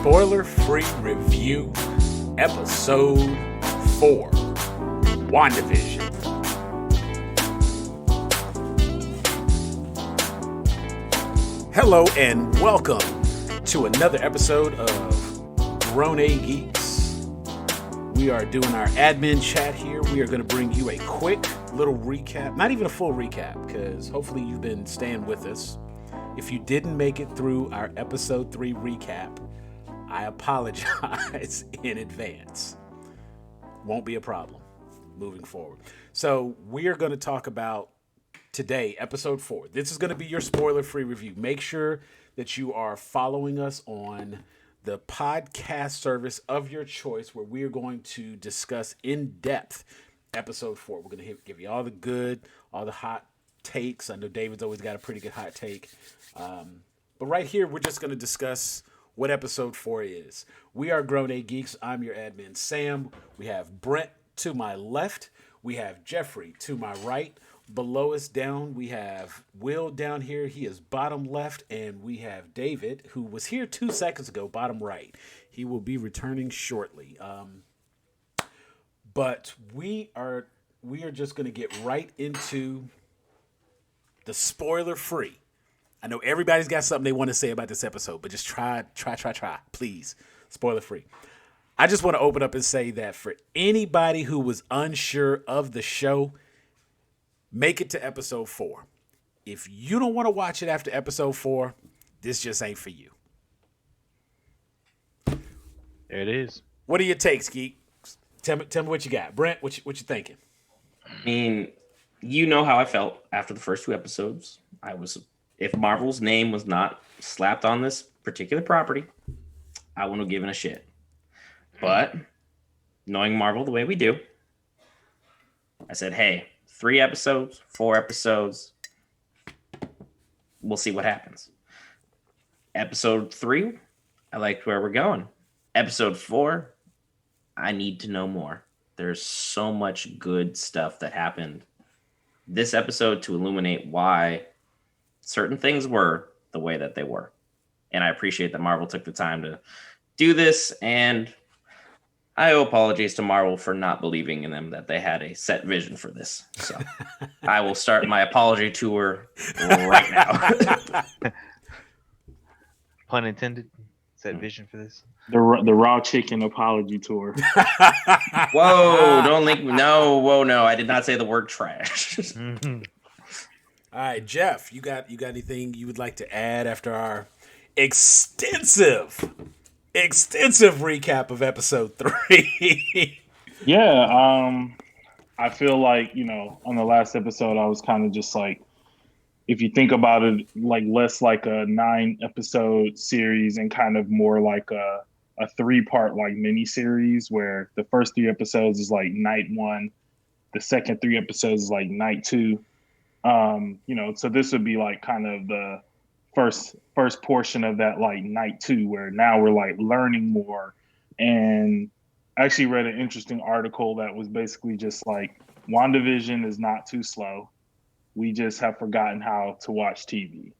Spoiler-free review, episode 4, Wandavision. Hello and welcome to another episode of Grown A Geeks. We are doing our admin chat here. We are going to bring you a quick little recap, not even a full recap, because hopefully you've been staying with us. If you didn't make it through our episode 3 recap, I apologize in advance. Won't be a problem moving forward. So we are going to talk about today, episode 4. This is going to be your spoiler-free review. Make sure that you are following us on the podcast service of your choice, where we are going to discuss in depth episode 4. We're going to give you all the good, all the hot takes. I know David's always got a pretty good hot take. But right here, we're just going to discuss what episode 4 is. We are Grown A Geeks. I'm your admin, Sam. We have Brent to my left. We have Jeffrey to my right. Below us down, we have Will down here. He is bottom left. And we have David, who was here 2 seconds ago, bottom right. He will be returning shortly. But we are just going to get right into the spoiler-free. I know everybody's got something they want to say about this episode, but just try, please. Spoiler free. I just want to open up and say that for anybody who was unsure of the show, make it to episode 4. If you don't want to watch it after episode 4, this just ain't for you. There it is. What are your takes, Geek? Tell me what you got. Brent, what you thinking? I mean, you know how I felt after the first 2 episodes. If Marvel's name was not slapped on this particular property, I wouldn't have given a shit. But knowing Marvel the way we do, I said, hey, 3 episodes, 4 episodes, we'll see what happens. Episode 3, I liked where we're going. Episode 4, I need to know more. There's so much good stuff that happened this episode to illuminate why certain things were the way that they were. And I appreciate that Marvel took the time to do this. And I owe apologies to Marvel for not believing in them, that they had a set vision for this. So I will start my apology tour right now. Pun intended. Set vision for this. The raw chicken apology tour. Whoa, don't link me. No. I did not say the word trash. Mm-hmm. All right, Jeff, you got anything you would like to add after our extensive recap of episode 3? Yeah, I feel like, on the last episode, I was kind of just like, if you think about it, like less like a 9-episode series and kind of more like a 3-part like mini series, where the first 3 episodes is like night 1, the second 3 episodes is like night 2. So this would be like kind of the first portion of that like night 2, where now we're like learning more. And I actually read an interesting article that was basically just like, WandaVision is not too slow. We just have forgotten how to watch TV.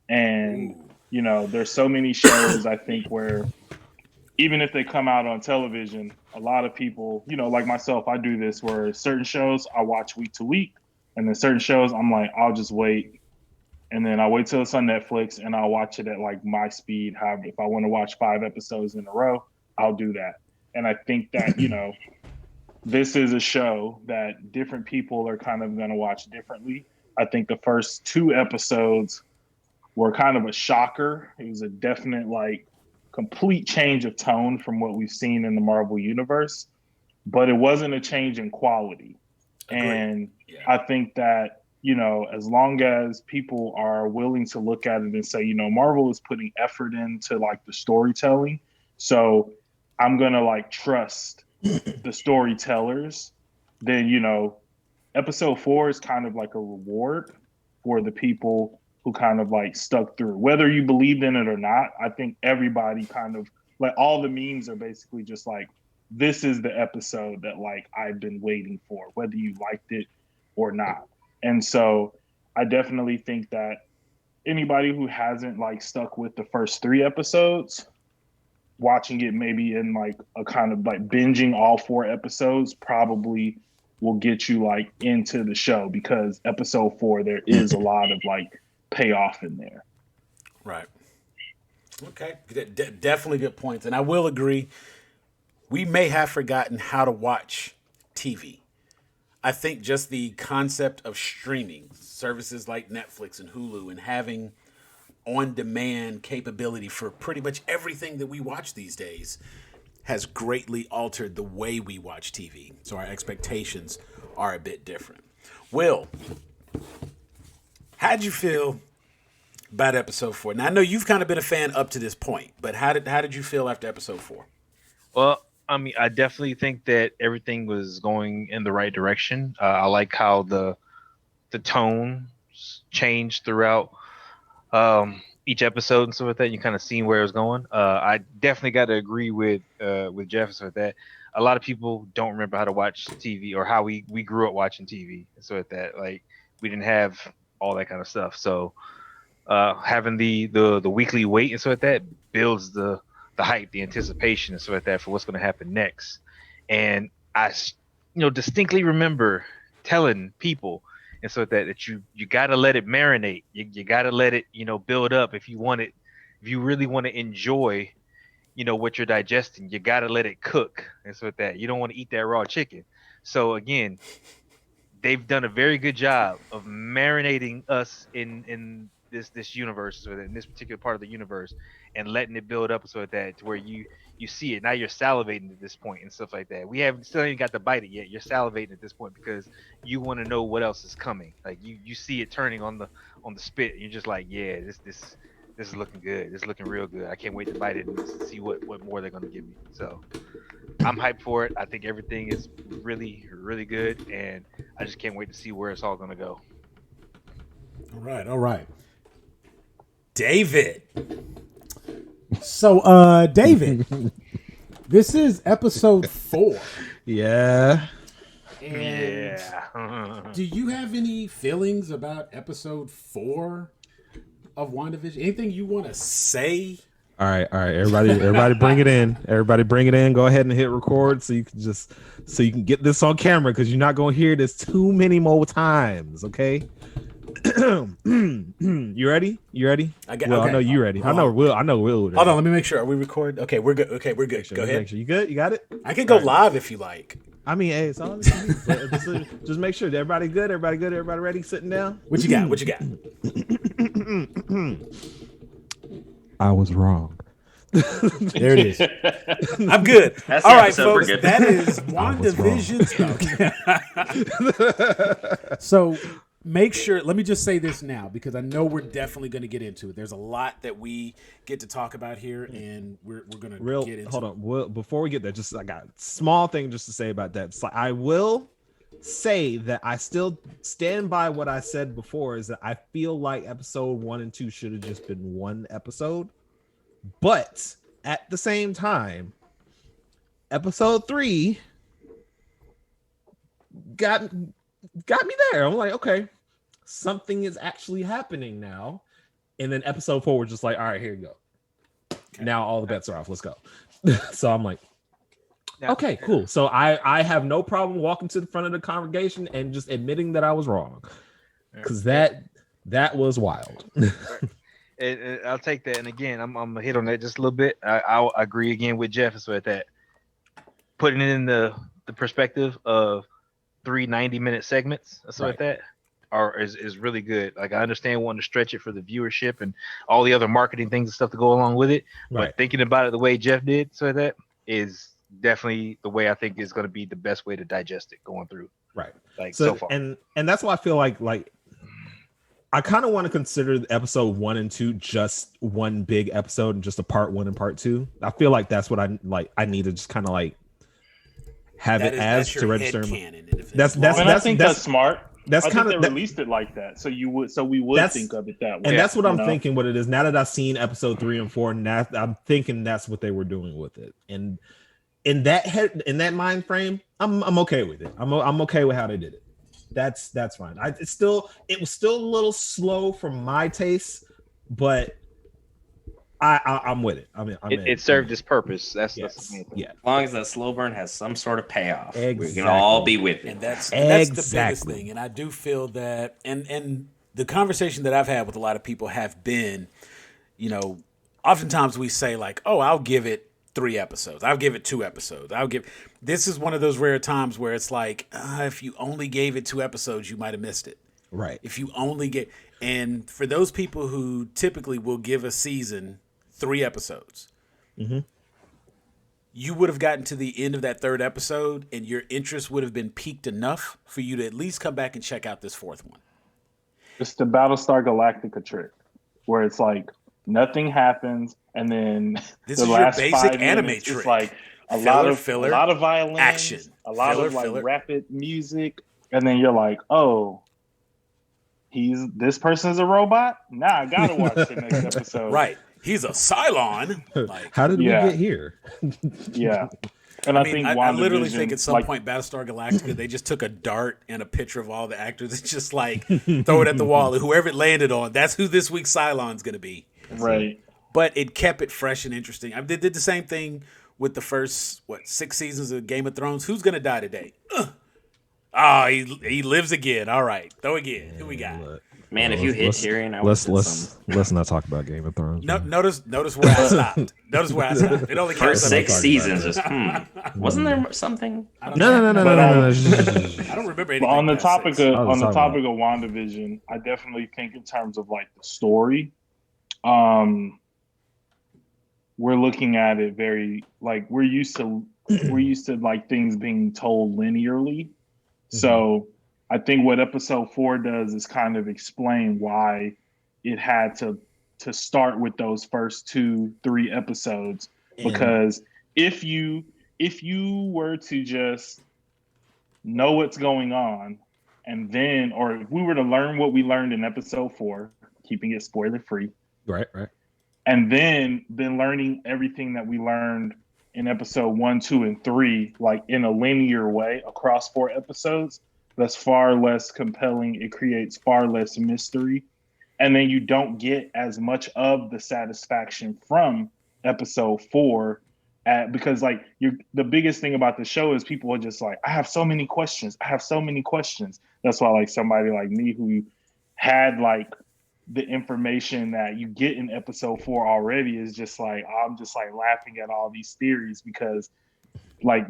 And, there's so many shows, I think, where even if they come out on television, a lot of people, like myself, I do this where certain shows I watch week to week. And then certain shows, I'm like, I'll just wait. And then I wait till it's on Netflix and I'll watch it at like my speed. However, if I want to watch 5 episodes in a row, I'll do that. And I think that, this is a show that different people are kind of going to watch differently. I think the first 2 episodes were kind of a shocker. It was a definite, like, complete change of tone from what we've seen in the Marvel Universe. But it wasn't a change in quality. And I think that, as long as people are willing to look at it and say, Marvel is putting effort into like the storytelling. So I'm going to like trust the storytellers. Then, episode 4 is kind of like a reward for the people who kind of like stuck through, whether you believed in it or not. I think everybody kind of like, all the memes are basically just like, this is the episode that like I've been waiting for, whether you liked it or not. And so I definitely think that anybody who hasn't like stuck with the first 3 episodes, watching it maybe in like a kind of like binging all 4 episodes probably will get you like into the show, because episode 4, there is a lot of like payoff in there. Right. Okay. Definitely good points. And I will agree, we may have forgotten how to watch TV. I think just the concept of streaming services like Netflix and Hulu and having on-demand capability for pretty much everything that we watch these days has greatly altered the way we watch TV. So our expectations are a bit different. Will, how'd you feel about episode 4? Now I know you've kind of been a fan up to this point, but how did you feel after episode 4? Well, I mean, I definitely think that everything was going in the right direction. I like how the tone changed throughout each episode and stuff like that. You kind of seen where it was going. I definitely got to agree with Jefferson with that. A lot of people don't remember how to watch TV or how we grew up watching TV and stuff like that. Like, we didn't have all that kind of stuff. So having the weekly wait and stuff like that builds the hype, the anticipation and stuff like that for what's going to happen next. And I, distinctly remember telling people and so that you got to let it marinate. You got to let it, build up. If you really want to enjoy, what you're digesting, you got to let it cook and so that you don't want to eat that raw chicken. So again, they've done a very good job of marinating us in this universe, so in this particular part of the universe, and letting it build up so that to where you see it. Now you're salivating at this point and stuff like that. We still ain't got to bite it yet. You're salivating at this point because you want to know what else is coming. Like you see it turning on the spit. And you're just like, yeah, this is looking good. This is looking real good. I can't wait to bite it and see what more they're gonna give me. So I'm hyped for it. I think everything is really, really good, and I just can't wait to see where it's all gonna go. All right. David. So, David, this is episode 4. Yeah. And do you have any feelings about episode 4 of WandaVision? Anything you want to say? All right. Everybody bring it in. Everybody bring it in. Go ahead and hit record so you can get this on camera, because you're not going to hear this too many more times, okay? You ready? I know you ready. I know Will. Hold on, let me make sure. Are we recording? Okay, we're good. Go ahead. Make sure you good. You got it. I can go live if you like. I mean, hey, it's all just make sure that everybody good. Everybody ready? Sitting down. What you got? I was wrong. There it is. I'm good. That's all right, episode. folks. That is WandaVision. So make sure, let me just say this now, because I know we're definitely going to get into it. There's a lot that we get to talk about here, and we're going to get into Hold on. Well, before we get there, I got a small thing just to say about that. So I will say that I still stand by what I said before, is that I feel like episode 1 and 2 should have just been one episode. But at the same time, episode 3 got me there. I'm like, okay, something is actually happening now. And then episode 4 was just like, all right, here you go. Okay. Now all the bets are off. Let's go. So I'm like, okay, cool. So I have no problem walking to the front of the congregation and just admitting that I was wrong, because that was wild. And I'll take that. And again, I'm gonna hit on that just a little bit. I'll agree again with Jeff with that. Putting it in the perspective of 3 90-minute segments, something like that, is really good. Like, I understand wanting to stretch it for the viewership and all the other marketing things and stuff to go along with it. Right. But thinking about it the way Jeff did, so that is definitely the way I think is going to be the best way to digest it going through. Right. Like so far. And that's why I feel like I kind of want to consider episode 1 and 2 just one big episode and just a part 1 and part 2. I feel like that's what I like. I need to just kind of like have it as to register. That's smart. That's kind of they released it like that, so we would think of it that way. And that's what I'm thinking. What it is now that I've seen episode 3 and 4, and I'm thinking that's what they were doing with it. And in that mind frame, I'm okay with it. I'm okay with how they did it. That's fine. It was still a little slow for my taste, but I'm with it. It served its purpose. That's the main thing. Yeah. As long as that slow burn has some sort of payoff, exactly. We can all be with it. And that's the biggest thing. And I do feel that, and the conversation that I've had with a lot of people have been, oftentimes we say like, oh, I'll give it 3 episodes. I'll give it 2 episodes. This is one of those rare times where it's like, if you only gave it 2 episodes, you might have missed it. Right. If you only and for those people who typically will give a season 3 episodes, you would have gotten to the end of that 3rd episode and your interest would have been piqued enough for you to at least come back and check out this 4th one. It's the Battlestar Galactica trick where it's like nothing happens and then this the is last your basic 5 anime minutes, trick. It's like a lot of violence, action, a lot of like rapid music, and then you're like, oh, this person's a robot? Nah, I gotta watch the next episode. Right. He's a Cylon. Like, how did we get here? Yeah. And I literally think at some point Battlestar Galactica, they just took a dart and a picture of all the actors and just like throw it at the wall. And whoever it landed on, that's who this week's Cylon's going to be. Right. But it kept it fresh and interesting. They did the same thing with the first, 6 seasons of Game of Thrones. Who's going to die today? He lives again. All right. Throw again. Who we got? Man, if you hit Tyrion, let's not talk about Game of Thrones. No, notice where I stopped. It only first 6 seasons. Wasn't there something? No. I don't remember anything. On the topic of WandaVision, I definitely think in terms of like the story, we're looking at it very like we're used to like things being told linearly. So I think what episode 4 does is kind of explain why it had to start with those first 2-3 episodes. Because if you were to just know what's going on and then, or if we were to learn what we learned in episode 4, keeping it spoiler free. Right. And then learning everything that we learned in episode 1, 2, and 3, like in a linear way across 4 episodes, that's far less compelling. It creates far less mystery. And then you don't get as much of the satisfaction from episode 4 because like the biggest thing about the show is people are just like, I have so many questions. That's why like somebody like me who had like the information that you get in episode 4 already is just like, I'm just like laughing at all these theories because like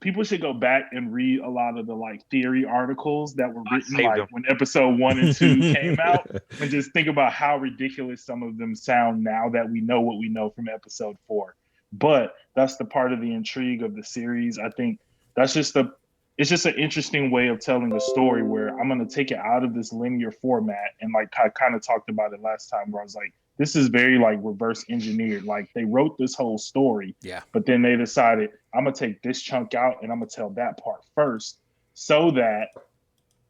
people should go back and read a lot of the like theory articles that were written like when episode 1 and 2 came out and just think about how ridiculous some of them sound now that we know what we know from episode 4. But that's the part of the intrigue of the series. I think it's just an interesting way of telling a story where I'm going to take it out of this linear format. And like I kind of talked about it last time where I was like, this is very like reverse engineered. Like they wrote this whole story, but then they decided I'm going to take this chunk out and I'm going to tell that part first so that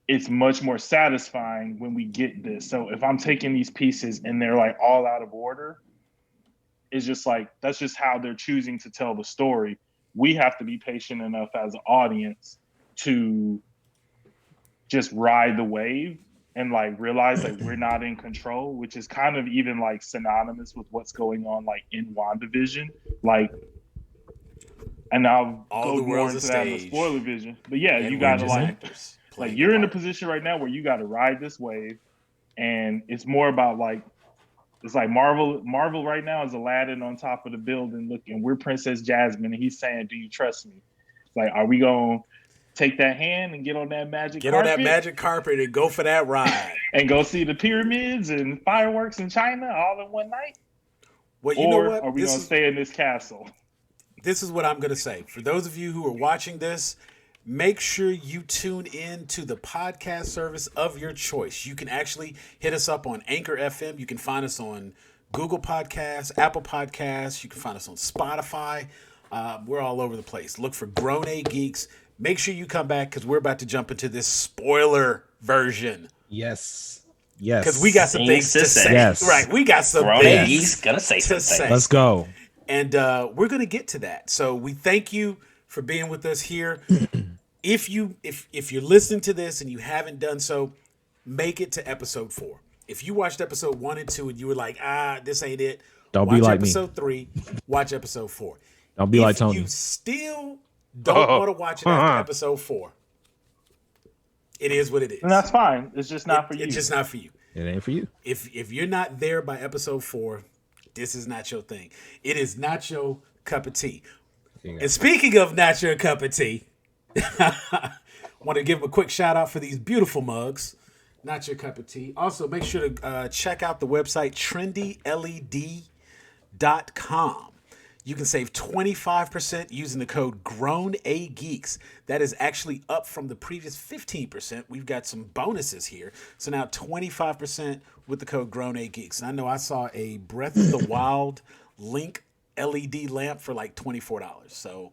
it's much more satisfying when we get this. So if I'm taking these pieces and they're like all out of order, it's just like, that's just how they're choosing to tell the story. We have to be patient enough as an audience to just ride the wave and like realize that we're not in control, which is kind of even like synonymous with what's going on like in WandaVision. Like, and I'll go more into that in the spoiler vision. But yeah, you gotta like you're in a position right now where you gotta ride this wave, and it's more about like it's like Marvel right now is Aladdin on top of the building looking. We're Princess Jasmine, and he's saying, "Do you trust me?" It's like, are we gonna take that hand and get on that magic carpet and go for that ride and go see the pyramids and fireworks in China all in one night? Well, you know what? Are we gonna stay in this castle? this is what I'm going to say. For those of you who are watching this, make sure you tune in to the podcast service of your choice. You can actually hit us up on Anchor FM. You can find us on Google Podcasts, Apple Podcasts. You can find us on Spotify. We're all over the place. Look for Grown A Geeks. Make sure you come back because we're about to jump into this spoiler version. Yes. Because we got some things to say. Yes. Right. We got some Grown things Geeks gonna say to something. say. Let's go. And we're going to get to that. So we thank you for being with us here. If you're listening to this and you haven't done so, make it to episode 4. If you watched episode 1 and 2 and you were like, this ain't it, Don't watch be like episode 3, watch episode 4. Don't be like Tony. If you still don't want to watch it after episode 4, it is what it is. And that's fine. It's just not for you. It's just not for you. It ain't for you. If you're not there by episode 4, this is not your thing. It is not your cup of tea. And speaking of not your cup of tea, I want to give a quick shout out for these beautiful mugs. Not your cup of tea. Also, make sure to check out the website trendyled.com. You can save 25% using the code GROWNAGEEKS. That is actually up from the previous 15%. We've got some bonuses here. So now 25% with the code GROWNAGEEKS. And I know I saw a Breath of the Wild Link LED lamp for like $24. So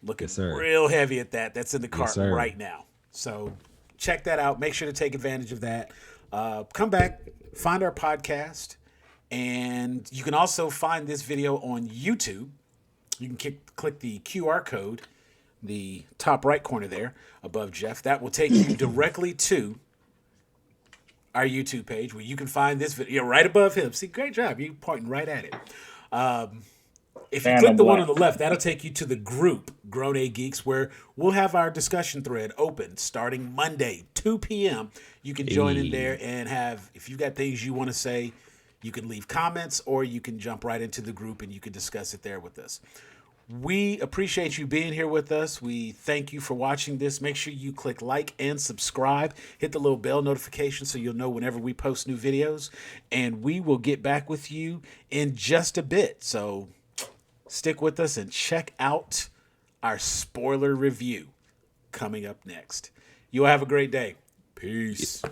looking real heavy at that. That's in the cart right now. So check that out. Make sure to take advantage of that. Come back, find our podcast. And you can also find this video on YouTube. You can click the QR code, the top right corner there above Jeff. That will take you directly to our YouTube page where you can find this video right above him. See, great job. You're pointing right at it. If you click the one on the left, that'll take you to the group, Grown A Geeks, where we'll have our discussion thread open starting Monday, 2 p.m. You can join in there and if you've got things you want to say, you can leave comments or you can jump right into the group and you can discuss it there with us. We appreciate you being here with us. We thank you for watching this. Make sure you click like and subscribe. Hit the little bell notification so you'll know whenever we post new videos. And we will get back with you in just a bit. So stick with us and check out our spoiler review coming up next. You'll have a great day. Peace.